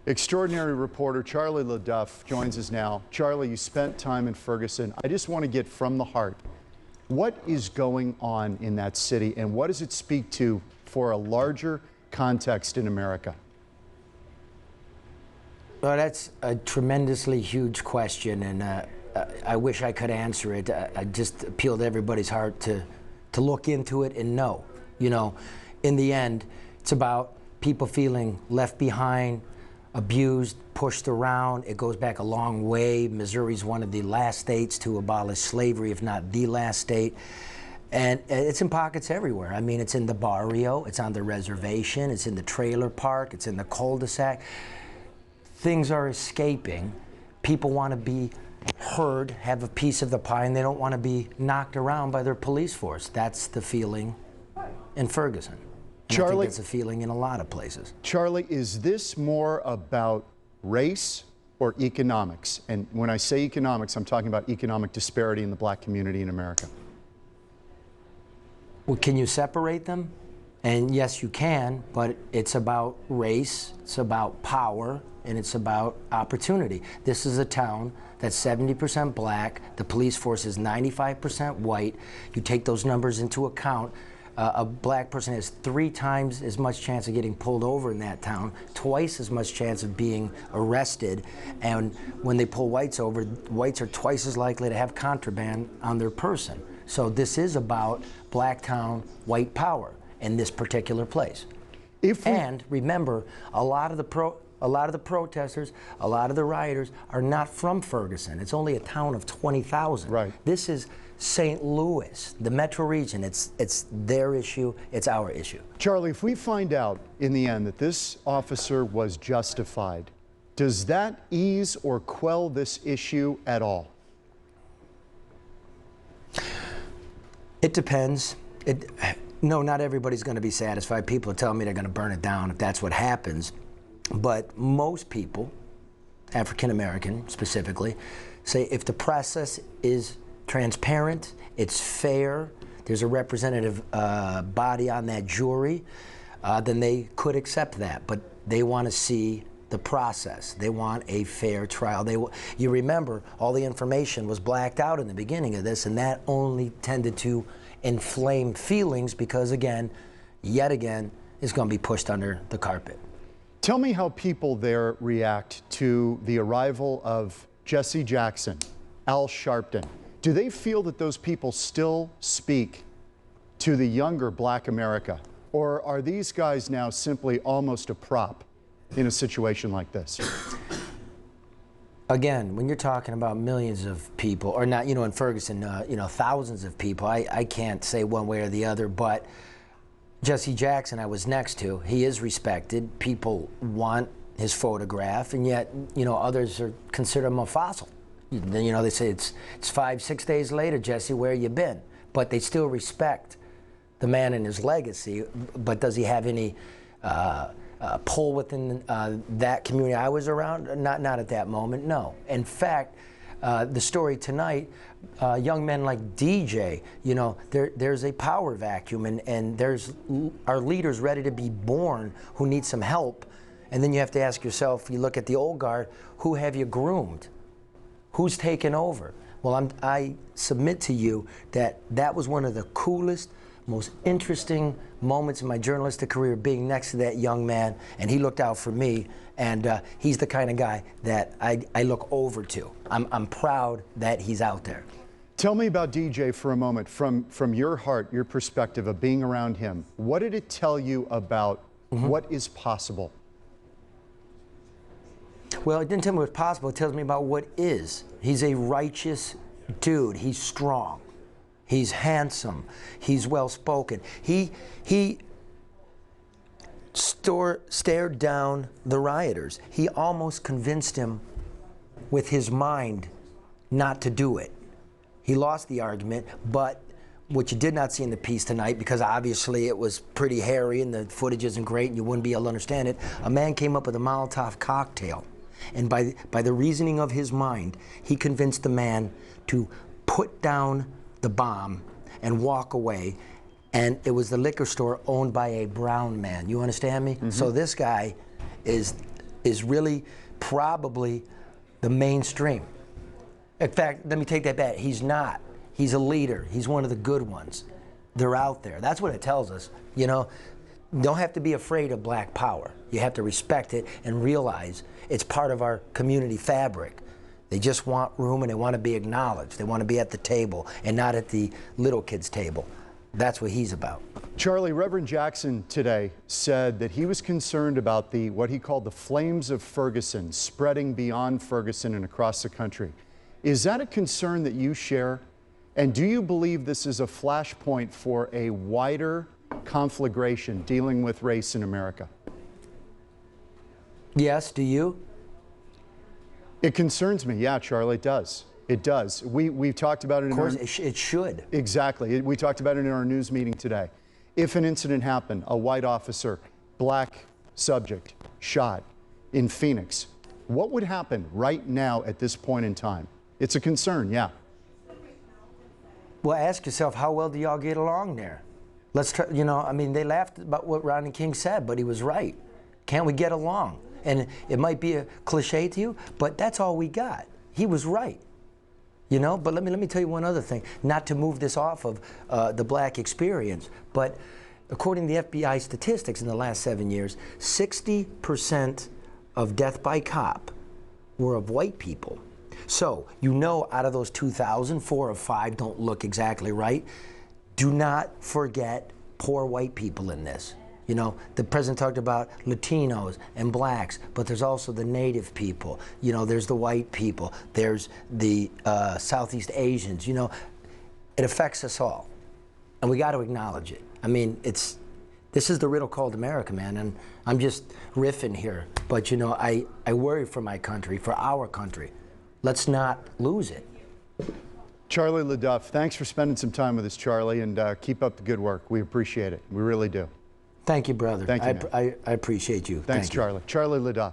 Extraordinary reporter Charlie LeDuff joins us now. Charlie, you spent time in Ferguson. I just want to get from the heart, what is going on in that city and what does it speak to for a larger context in America? Well, that's a tremendously huge question, and I wish I could answer it. I just appeal to everybody's heart to look into it and know. You know, in the end, it's about people feeling left behind, abused, pushed around. It goes back a long way. Missouri's one of the last states to abolish slavery, if not the last state. And it's in pockets everywhere. I mean, it's in the barrio, it's on the reservation, it's in the trailer park, it's in the cul-de-sac. Things are escaping. People want to be heard, have a piece of the pie, and they don't want to be knocked around by their police force. That's the feeling in Ferguson. Charlie, I think that's a feeling in a lot of places. Charlie, is this more about race or economics? And when I say economics, I'm talking about economic disparity in the black community in America. Well, can you separate them? And yes, you can, but it's about race, it's about power, and it's about opportunity. This is a town that's 70% black. The police force is 95% white. You take those numbers into account. A black person has 3 times as much chance of getting pulled over in that town, twice as much chance of being arrested. And when they pull whites over, whites are twice as likely to have contraband on their person. So this is about black town, white power in this particular place. And remember, a lot of the protesters, a lot of the rioters are not from Ferguson. It's only a town of 20,000. Right. This is St. Louis, the metro region. It's their issue, it's our issue. Charlie, if we find out in the end that this officer was justified, does that ease or quell this issue at all? It depends. No, not everybody's going to be satisfied. People are telling me they're going to burn it down if that's what happens. But most people, African American specifically, say if the process is transparent, it's fair, there's a representative body on that jury, then they could accept that. But they want to see the process. They want a fair trial. You remember, all the information was blacked out in the beginning of this, and that only tended to inflame feelings because, again, yet again, it's going to be pushed under the carpet. Tell me how people there react to the arrival of Jesse Jackson, Al Sharpton. Do they feel that those people still speak to the younger black America? Or are these guys now simply almost a prop in a situation like this? Again, when you're talking about millions of people, or not, you know, in Ferguson, you know, thousands of people, I can't say one way or the other, but Jesse Jackson, I was next to, he is respected. People want his photograph, and yet, you know, others consider him a fossil. You know, they say it's 5, 6 days later, Jesse, where you been? But they still respect the man and his legacy. But does he have any pull within that community I was around? Not at that moment, no. In fact, the story tonight, young men like DJ, you know, there's a power vacuum, and there's our leaders ready to be born who need some help. And then you have to ask yourself, you look at the old guard, who have you groomed? Who's taken over? Well, I submit to you that that was one of the coolest, most interesting moments in my journalistic career, being next to that young man, and he looked out for me, and he's the kind of guy that I look over to. I'm proud that he's out there. Tell me about DJ for a moment, from your heart, your perspective of being around him. What did it tell you about what is possible? Well, it didn't tell me what's possible, it tells me about what is. He's a righteous dude, he's strong. He's handsome. He's well-spoken. He stared down the rioters. He almost convinced him with his mind not to do it. He lost the argument, but what you did not see in the piece tonight, because obviously it was pretty hairy and the footage isn't great and you wouldn't be able to understand it, a man came up with a Molotov cocktail. And by the reasoning of his mind, he convinced the man to put down the bomb and walk away, and it was the liquor store owned by a brown man. You understand me? So this guy is is really probably the mainstream. In fact, let me take that back. He's not. He's a leader. He's one of the good ones. They're out there. That's what it tells us. You know, don't have to be afraid of black power. You have to respect it and realize it's part of our community fabric. They just want room and they want to be acknowledged. They want to be at the table and not at the little kids' table. That's what he's about. Charlie, Reverend Jackson today said that he was concerned about what he called the flames of Ferguson spreading beyond Ferguson and across the country. Is that a concern that you share? And do you believe this is a flashpoint for a wider conflagration dealing with race in America? Yes, do you? It concerns me, yeah, Charlie, it does. It does. We've talked about it. Of course, it should. Exactly. We talked about it in our news meeting today. If an incident happened, a white officer, black subject, shot in Phoenix, what would happen right now at this point in time? It's a concern, yeah. Well, ask yourself, how well do y'all get along there? Let's try, you know, I mean, they laughed about what Rodney King said, but he was right. Can't we get along? And it might be a cliche to you, but that's all we got. He was right. You know, but let me tell you one other thing, not to move this off of the black experience, but according to the FBI statistics in the last 7 years, 60% of death by cop were of white people. So, you know, out of those 2,000, 4 or 5 don't look exactly right. Do not forget poor white people in this. You know, the president talked about Latinos and blacks, but there's also the native people. You know, there's the white people. There's the Southeast Asians. You know, it affects us all, and we got to acknowledge it. I mean, this is the riddle called America, man, and I'm just riffing here. But, you know, I worry for my country, for our country. Let's not lose it. Charlie LeDuff, thanks for spending some time with us, Charlie, and keep up the good work. We appreciate it. We really do. Thank you, brother. Thank you, I appreciate you. Thanks, Thank you. Charlie. Charlie LeDuff.